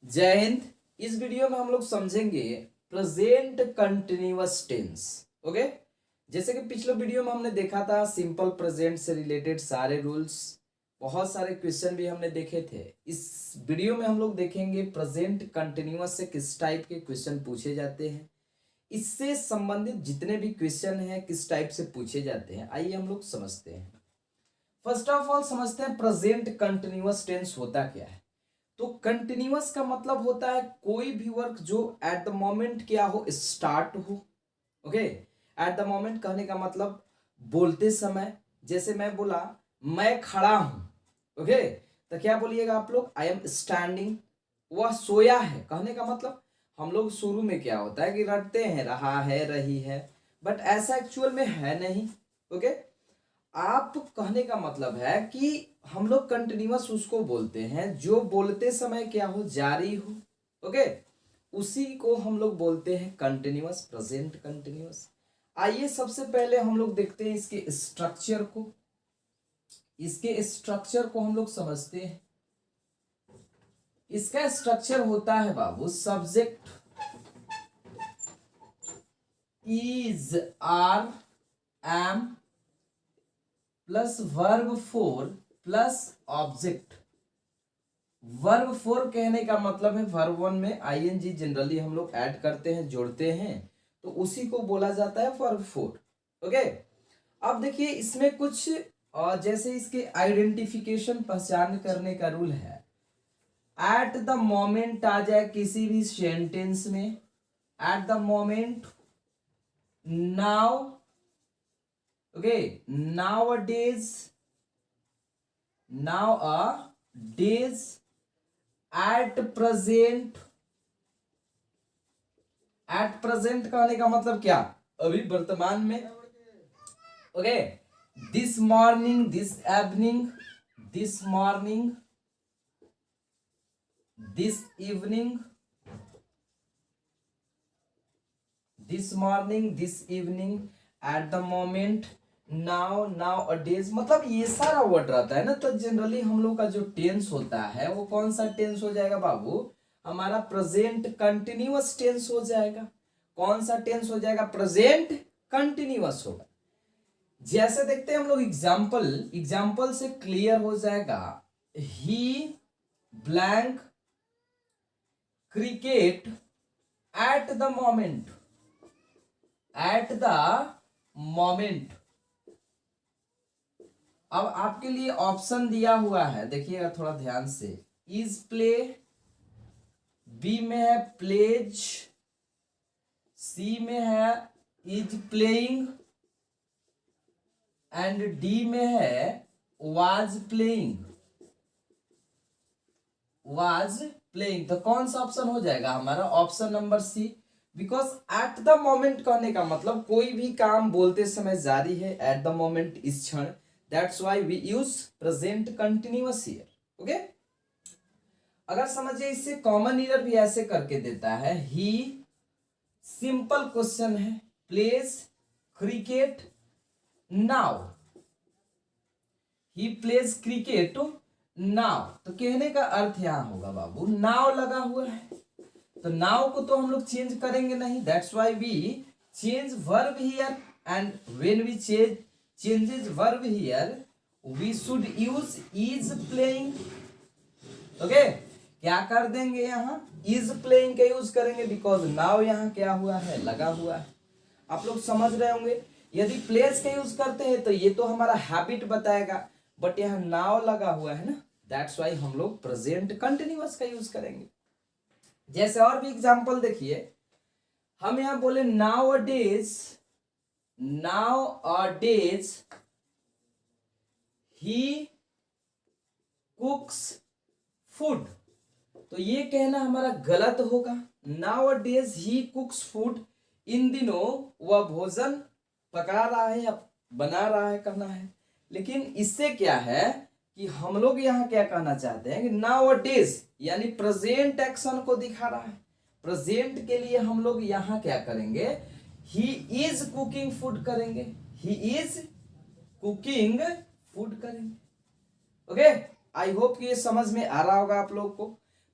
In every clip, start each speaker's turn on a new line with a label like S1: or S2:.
S1: जय हिंद। इस वीडियो में हम लोग समझेंगे प्रेजेंट कंटिन्यूअस टेंस। ओके, जैसे कि पिछले वीडियो में हमने देखा था सिंपल प्रेजेंट से रिलेटेड सारे रूल्स, बहुत सारे क्वेश्चन भी हमने देखे थे। इस वीडियो में हम लोग देखेंगे प्रेजेंट कंटिन्यूअस से किस टाइप के क्वेश्चन पूछे जाते हैं, इससे संबंधित जितने भी क्वेश्चन हैं किस टाइप से पूछे जाते हैं। आइए हम लोग समझते हैं। फर्स्ट ऑफ ऑल समझते हैं प्रेजेंट कंटिन्यूअस टेंस होता क्या है। तो कंटिन्यूअस का मतलब होता है कोई भी वर्क जो एट द मोमेंट क्या हो, स्टार्ट हो। ओके, एट द मोमेंट कहने का मतलब बोलते समय, जैसे मैं बोला मैं खड़ा हूं। ओके, तो क्या बोलिएगा आप लोग, आई एम स्टैंडिंग। वह सोया है कहने का मतलब, हम लोग शुरू में क्या होता है कि रटते हैं रहा है रही है, बट ऐसा एक्चुअल में है नहीं। ओके, आप कहने का मतलब है कि हम लोग कंटिन्यूअस उसको बोलते हैं जो बोलते समय क्या हो, जारी हो। ओके, उसी को हम लोग बोलते हैं कंटिन्यूअस, प्रेजेंट कंटिन्यूअस। आइए सबसे पहले हम लोग देखते हैं इसके स्ट्रक्चर को। इसके स्ट्रक्चर को हम लोग समझते हैं। इसका स्ट्रक्चर होता है बाबू, subject is, are, am plus verb four plus object. Verb four कहने का मतलब है वर्ब वन में आईएनजी जनरली हम लोग ऐड करते हैं, जोड़ते हैं, तो उसी को बोला जाता है वर्ब फोर। ओके, अब देखिए इसमें कुछ जैसे इसके आइडेंटिफिकेशन, पहचान करने का रूल है। एट द मोमेंट आ जाए किसी भी सेंटेंस में, eight the moment, now. Okay, nowadays, nowadays, at present। At present कहने का मतलब क्या, अभी वर्तमान में। Okay, this morning, this evening, this morning, this evening, this morning, this evening, eight the moment, now, now अडेज, मतलब ये सारा वर्ड रहता है ना। तो जनरली हम लोग का जो टेंस होता है वो कौन सा टेंस हो जाएगा बाबू, हमारा प्रेजेंट कंटिन्यूअस टेंस हो जाएगा। कौन सा टेंस हो जाएगा, प्रेजेंट कंटिन्यूअस होगा। जैसे देखते हैं हम लोग एग्जाम्पल, एग्जाम्पल से क्लियर हो जाएगा। He blank cricket at the moment, at the moment. अब आपके लिए ऑप्शन दिया हुआ है, देखिएगा थोड़ा ध्यान से। इज प्ले, बी में है प्लेज, सी में है इज प्लेइंग, एंड डी में है वाज प्लेइंग, वाज प्लेइंग। तो कौन सा ऑप्शन हो जाएगा हमारा, option number C. Because at the moment कहने का मतलब कोई भी काम बोलते समय जारी है, एट द मोमेंट, इस क्षण। That's why we use present continuous here. Okay, अगर समझिए इससे कॉमन ईरर भी ऐसे करके देता है, ही, सिंपल क्वेश्चन है, pledge cricket now, he plays cricket now. तो कहने का अर्थ यहां होगा बाबू, नाउ लगा हुआ है, तो नाउ को तो हम लोग चेंज करेंगे नहीं। That's why we change verb here, and when we changes verb here we should use is playing. Okay, क्या कर देंगे, यहाँ इज प्लेइंग का यूज करेंगे, बिकॉज नाउ यहाँ क्या हुआ है, लगा हुआ है। आप लोग समझ रहे होंगे। यदि प्लेस का यूज करते हैं तो ये तो हमारा हैबिट बताएगा, बट यहाँ नाउ लगा हुआ है ना, दैट्स वाई हम लोग प्रेजेंट कंटिन्यूअस का यूज करेंगे। जैसे और भी एग्जांपल देखिए, हम यहां बोले now a days, now a days he cooks food. तो ये कहना हमारा गलत होगा। Now a days he cooks food, इन दिनों वह भोजन पका रहा है या बना रहा है, करना है। लेकिन इससे क्या है कि हम लोग यहाँ क्या कहना चाहते हैं कि नाउ अ डेज यानी प्रेजेंट एक्शन को दिखा रहा है। प्रेजेंट के लिए हम लोग यहाँ क्या करेंगे, ही इज कुकिंग फूड करेंगे, ही इज कुकिंग फूड करेंगे। ओके, आई होप कि ये समझ में आ रहा होगा आप लोग को।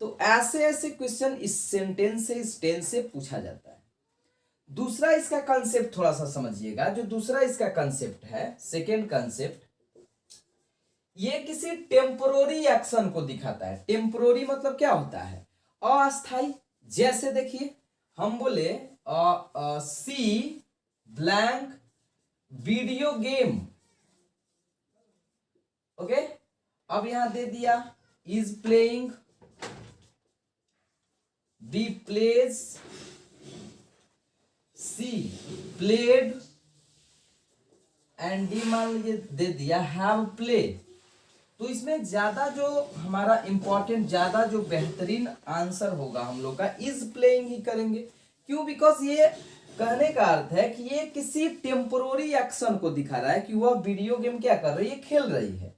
S1: तो ऐसे ऐसे क्वेश्चन इस सेंटेंस से, इस टेंस से पूछा जाता है। दूसरा इसका कंसेप्ट थोड़ा सा समझिएगा। जो दूसरा इसका कंसेप्ट है, सेकेंड कंसेप्ट, ये किसी टेम्पोररी एक्शन को दिखाता है। टेम्पोररी मतलब क्या होता है? अस्थाई। जैसे देखिए हम बोले C blank video game, okay. अब यहां दे दिया is playing, B plays, C played and D मान लीजिए दे दिया हैव प्ले। तो इसमें ज्यादा जो हमारा इंपॉर्टेंट, ज्यादा जो बेहतरीन आंसर होगा हम लोग का इज प्लेइंग ही करेंगे। क्यों? बिकॉज ये कहने का अर्थ है कि ये किसी टेम्पोररी एक्शन को दिखा रहा है कि वह वीडियो गेम क्या कर रही है, खेल रही है।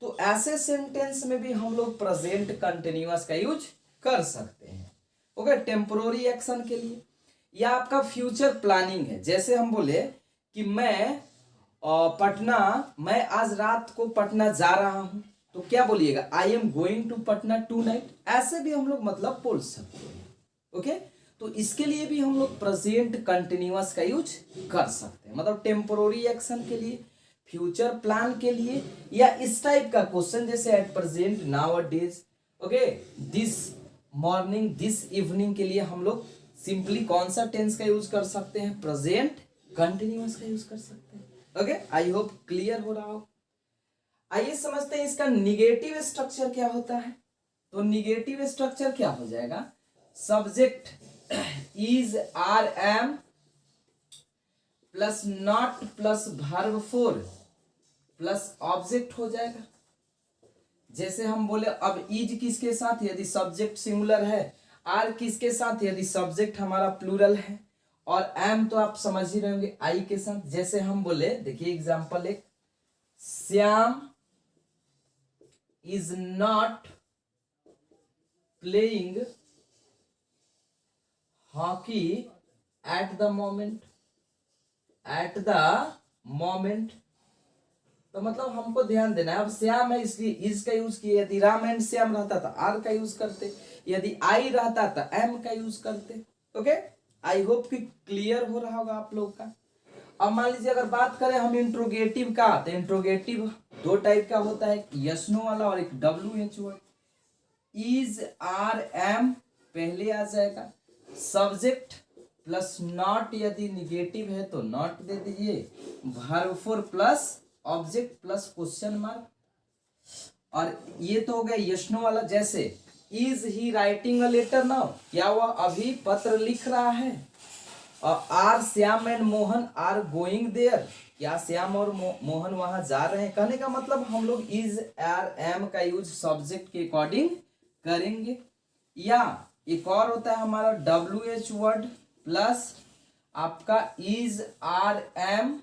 S1: तो ऐसे सेंटेंस में भी हम लोग प्रेजेंट कंटिन्यूअस का यूज कर सकते हैं, ओके, टेम्पोररी एक्शन के लिए। या आपका फ्यूचर प्लानिंग है। जैसे हम बोले कि मैं मैं आज रात को पटना जा रहा हूं, तो क्या बोलिएगा? I am going to Patna tonight. ऐसे भी हम लोग मतलब बोल सकते हैं, ओके। तो इसके लिए भी हम लोग प्रेजेंट कंटिन्यूअस का यूज कर सकते हैं, मतलब टेम्पोररी एक्शन के लिए, फ्यूचर प्लान के लिए, या इस टाइप का क्वेश्चन जैसे at present, now days, okay, this morning, this evening के लिए हम लोग सिंपली कौन सा टेंस का यूज कर सकते हैं? प्रेजेंट कंटिन्यूअस का यूज कर सकते हैं, ओके। आई होप क्लियर हो रहा हो। आइए समझते हैं इसका निगेटिव स्ट्रक्चर क्या होता है। तो निगेटिव स्ट्रक्चर क्या हो जाएगा? Subject is are am plus not plus verb four plus object हो जाएगा। जैसे हम बोले अब इज किसके साथ? यदि सब्जेक्ट सिंगुलर है। आर किसके साथ? यदि सब्जेक्ट हमारा प्लूरल है। और एम तो आप समझ ही रहे होंगे, आई के साथ। जैसे हम बोले, देखिए एग्जांपल एक, Shyam is not playing hockey eight the moment. At the moment तो मतलब हमको ध्यान देना है। अब श्याम है इसलिए इज का यूज किए। यदि राम एंड श्याम रहता तो आर का यूज करते, यदि आई रहता तो एम का यूज करते, ओके। आई होप कि क्लियर हो रहा होगा आप लोग का। अब मान लीजिए अगर बात करें हम इंट्रोगेटिव का, तो इंट्रोगेटिव दो टाइप का होता है, एक यस नो वाला और एक WH word. Is are am पहले आ जाएगा, सब्जेक्ट प्लस नॉट, यदि निगेटिव है तो नॉट दे दीजिए, verb four plus object plus question mark. और ये तो हो गया यशनो वाला। जैसे is he writing a letter now, क्या वह अभी पत्र लिख रहा है? और are Shyam and Mohan are going there, क्या श्याम और मोहन वहां जा रहे हैं? कहने का मतलब हम लोग इज आर एम का यूज सब्जेक्ट के अकॉर्डिंग करेंगे। या एक और होता है हमारा WH वर्ड प्लस आपका is are am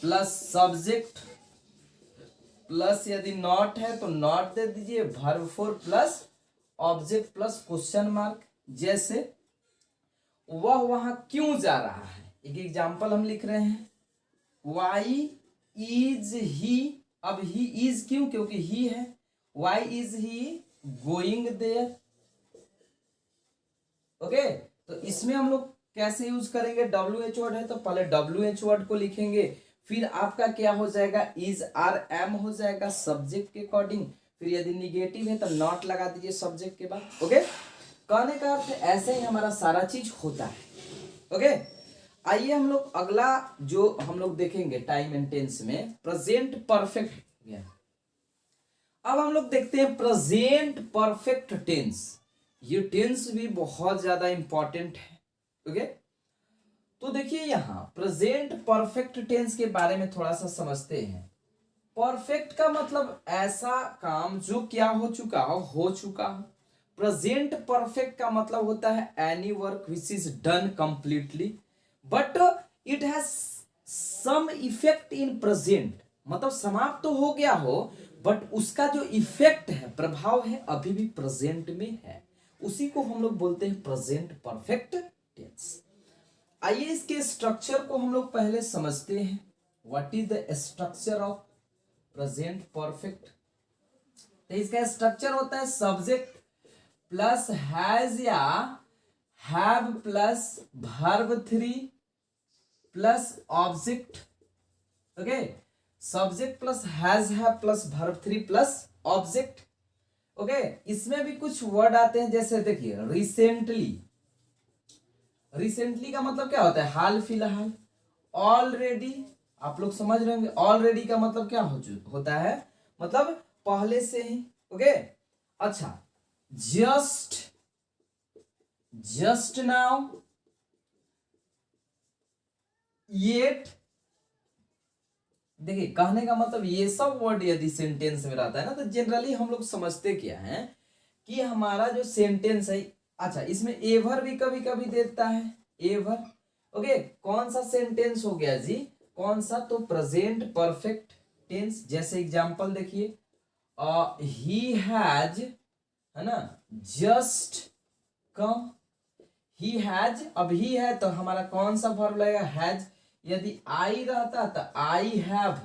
S1: plus subject plus यदि नॉट है तो नॉट दे दीजिए, verb four plus object plus question mark. जैसे वह वहां क्यों जा रहा है? एक एग्जांपल हम लिख रहे हैं, वाई इज ही। अब ही इज क्यों? क्योंकि ही है। Why is he going there, okay. तो इसमें हम लोग कैसे यूज करेंगे? WH वर्ड है तो पहले WH वर्ड को लिखेंगे, फिर आपका क्या हो जाएगा? इज आर एम हो जाएगा सब्जेक्ट के अकॉर्डिंग। फिर यदि निगेटिव है तो नॉट लगा दीजिए सब्जेक्ट के बाद, ओके। कहने का अर्थ ऐसे ही हमारा सारा चीज होता है, ओके। आइए हम लोग अगला जो हम लोग देखेंगे टाइम एंड टेंस में, प्रेजेंट परफेक्ट। अब हम लोग देखते हैं प्रेजेंट परफेक्ट टेंस। ये टेंस भी बहुत ज्यादा इंपॉर्टेंट है, ओके। तो देखिए यहां प्रेजेंट परफेक्ट टेंस के बारे में थोड़ा सा समझते हैं। परफेक्ट का मतलब ऐसा काम जो क्या हो चुका हो चुका हो। प्रेजेंट परफेक्ट का मतलब होता है any work which is done completely but it has some effect in present, मतलब समाप्त तो हो गया हो बट उसका जो इफेक्ट है, प्रभाव है, अभी भी प्रेजेंट में है। उसी को हम लोग बोलते हैं प्रेजेंट परफेक्ट टेंस। आइए इसके स्ट्रक्चर को हम लोग पहले समझते हैं। What is the structure of present perfect तो इसका स्ट्रक्चर होता है सब्जेक्ट प्लस हैज या have plus verb 3 plus object. Okay, subject plus has have plus verb 3 plus object. Okay, इसमें भी कुछ वर्ड आते हैं, जैसे देखिए रिसेंटली। रिसेंटली का मतलब क्या होता है? हाल फिलहाल। ऑलरेडी, आप लोग समझ रहे होंगे ऑलरेडी का मतलब क्या होता है? मतलब पहले से ही। ओके, अच्छा, जस्ट, जस्ट नाउ, येट। देखिए कहने का मतलब ये सब वर्ड यदि सेंटेंस में रहता है ना, तो जनरली हम लोग समझते क्या है कि हमारा जो सेंटेंस है, अच्छा इसमें एवर भी कभी कभी देता है, एवर। ओके, कौन सा सेंटेंस हो गया जी? कौन सा? तो प्रेजेंट परफेक्ट टेंस। जैसे एग्जांपल देखिए, ही हैज, है ना, जस्ट कम। ही हैज, अब ही है तो हमारा कौन सा वर्ब लगेगा? हैज। यदि आई रहता तो आई हैव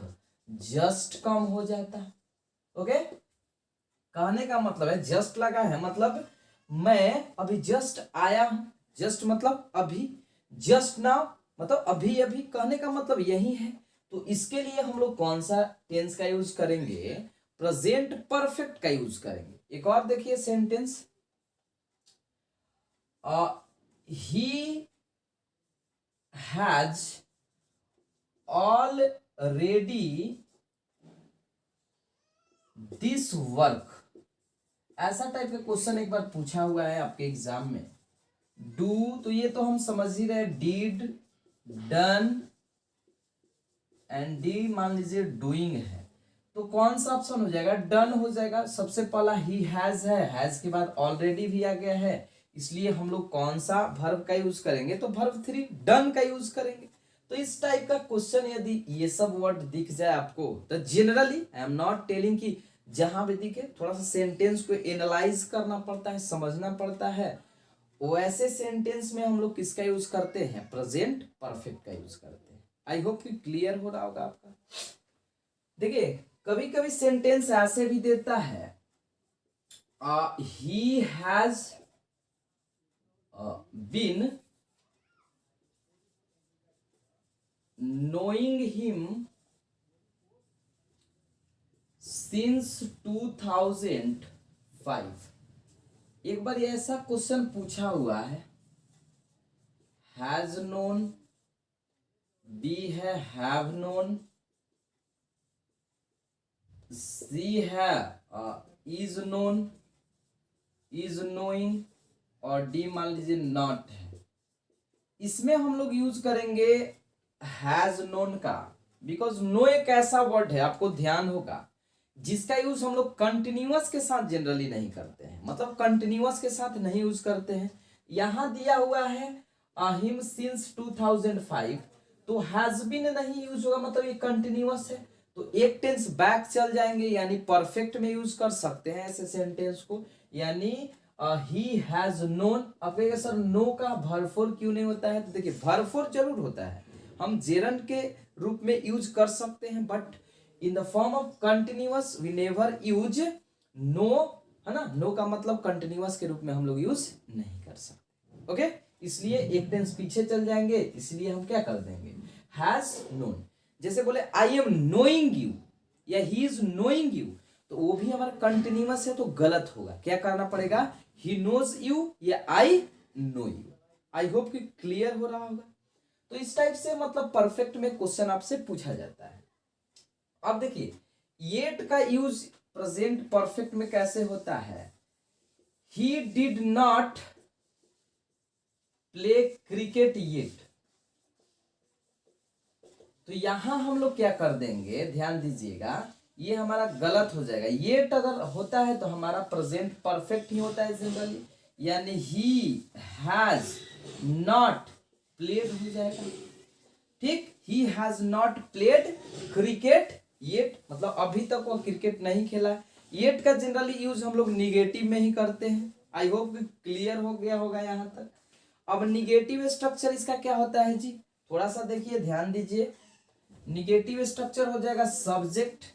S1: जस्ट कम हो जाता। ओके, कहने का मतलब है जस्ट लगा है मतलब मैं अभी जस्ट आया हूं। जस्ट मतलब अभी, जस्ट नाउ मतलब अभी अभी, कहने का मतलब यही है। तो इसके लिए हम लोग कौन सा टेंस का यूज करेंगे? प्रेजेंट परफेक्ट का यूज करेंगे। एक और देखिए sentence, he has already this work। ऐसा टाइप का क्वेश्चन एक बार पूछा हुआ है आपके एग्जाम में। डू, तो ये तो हम समझ ही रहे, डीड, डन एंड डी मान लीजिए डूइंग है, तो कौन सा ऑप्शन हो जाएगा? डन हो जाएगा। सबसे पहला ही हैज है, हैज के बाद ऑलरेडी भी आ गया है, इसलिए हम लोग कौन सा वर्ब का यूज करेंगे? तो वर्ब 3 डन का यूज करेंगे। तो इस टाइप का क्वेश्चन यदि ये सब वर्ड दिख जाए आपको, तो generally I am not telling कि जहां भी दिखे थोड़ा सा सेंटेंस को एनालाइज करना पड़ता है, समझना पड़ता है, वैसे सेंटेंस में हम लोग किसका यूज करते हैं? प्रेजेंट परफेक्ट का यूज करते हैं। आई होप कि क्लियर हो रहा होगा आपका। देखिए कभी कभी सेंटेंस ऐसे भी देता है, he has been knowing him since 2005। एक बार ये ऐसा क्वेश्चन पूछा हुआ है, हैज नोन, बी है हैव नोन, सी है इज नोन, इज नोइंग, और डी मान लीजिए नॉट है। इसमें हम लोग यूज करेंगे हैज नोन का, बिकॉज नो एक ऐसा वर्ड है, आपको ध्यान होगा, जिसका यूज हम लोग कंटिन्यूअस के साथ जनरली नहीं करते हैं। मतलब कंटिन्यूअस के साथ नहीं यूज करते हैं। यहां दिया हुआ है हिम सिंस 2005, तो हैज बीन नहीं यूज होगा, मतलब ये कंटिन्यूअस है, तो एक टेंस बैक चल जाएंगे, यानी परफेक्ट में यूज कर सकते हैं ऐसे सेंटेंस को। यानी ही हैज नोन। अब कहेगा सर नो का वर्ब 4 क्यों नहीं होता है? तो देखिए वर्ब 4 जरूर होता है, हम जेरंड के रूप में यूज कर सकते हैं, but in the form of continuous we never use no, है ना। नो का मतलब कंटिन्यूअस के रूप में हम लोग यूज नहीं कर सकते। ओके, इसलिए एक टेंस पीछे चल जाएंगे, इसलिए हम क्या कर देंगे? Has known. जैसे बोले आई एम नोइंग यू या ही इज नोइंग यू, तो वो भी हमारा कंटिन्यूअस है, तो गलत होगा। क्या करना पड़ेगा? ही नोज यू या I know you. I hope कि क्लियर हो रहा होगा। तो इस टाइप से मतलब परफेक्ट में क्वेश्चन आपसे पूछा जाता है। अब देखिए येट का यूज प्रेजेंट परफेक्ट में कैसे होता है? He did not play cricket yet, तो यहां हम लोग क्या कर देंगे? ध्यान दीजिएगा, ये हमारा गलत हो जाएगा। येट अगर होता है तो हमारा प्रेजेंट परफेक्ट ही होता है जनरली, यानी ही हैज नॉट प्लेड हो जाएगा। ठीक, he has not played cricket yet, मतलब अभी तक वो क्रिकेट नहीं खेला है। येट का जनरली यूज हम लोग निगेटिव में ही करते हैं। आई होप क्लियर हो गया होगा यहां तक। अब निगेटिव स्ट्रक्चर इसका क्या होता है जी? थोड़ा सा देखिए, ध्यान दीजिए। निगेटिव स्ट्रक्चर हो जाएगा सब्जेक्ट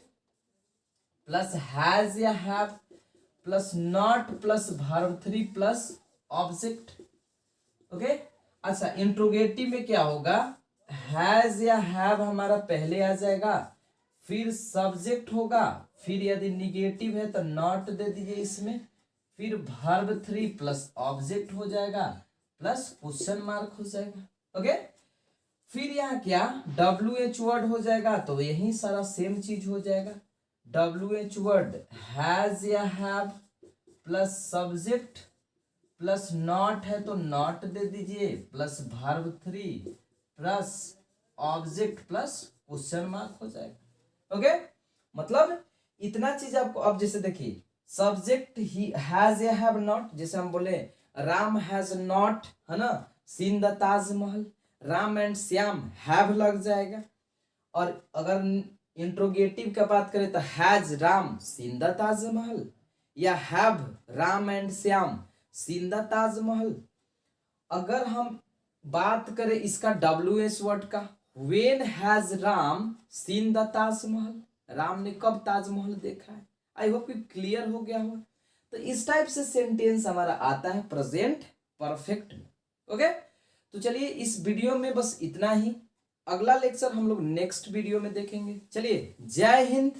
S1: प्लस हैज या have plus not plus verb 3 plus object. Okay, अच्छा इंट्रोगेटिव में क्या होगा, हैज या हैव हमारा पहले आ जाएगा, फिर सब्जेक्ट होगा, फिर यदि निगेटिव है तो नॉट दे दीजिए इसमें, फिर वर्ब 3 प्लस ऑब्जेक्ट हो जाएगा प्लस क्वेश्चन मार्क हो जाएगा। ओके, फिर यहाँ क्या WH वर्ड हो जाएगा, तो यही सारा सेम चीज हो जाएगा। WH वर्ड हैज या have plus subject plus not है तो नॉट दे दीजिए plus verb 3 plus object plus question mark हो जाएगा। ओके, मतलब इतना चीज आपको, अब जैसे देखिए सब्जेक्ट ही हैज या हैव नॉट, जैसे हम बोले राम हैज नॉट, है ना, seen the Taj Mahal, Ram and Shyam have लग जाएगा। और अगर इंट्रोगेटिव का बात करें तो has Ram seen the Taj Mahal, या have Ram and Shyam seen the Taj Mahal. अगर हम बात करें इसका WH वर्ड का, when has Ram seen the Taj Mahal, Ram ने कब ताजमहल देखा है। आई होप कि क्लियर हो गया हो। तो इस टाइप से सेंटेंस हमारा आता है प्रेजेंट परफेक्ट में। ओके, तो चलिए इस वीडियो में बस इतना ही, अगला लेक्चर हम लोग नेक्स्ट वीडियो में देखेंगे। चलिए, जय हिंद।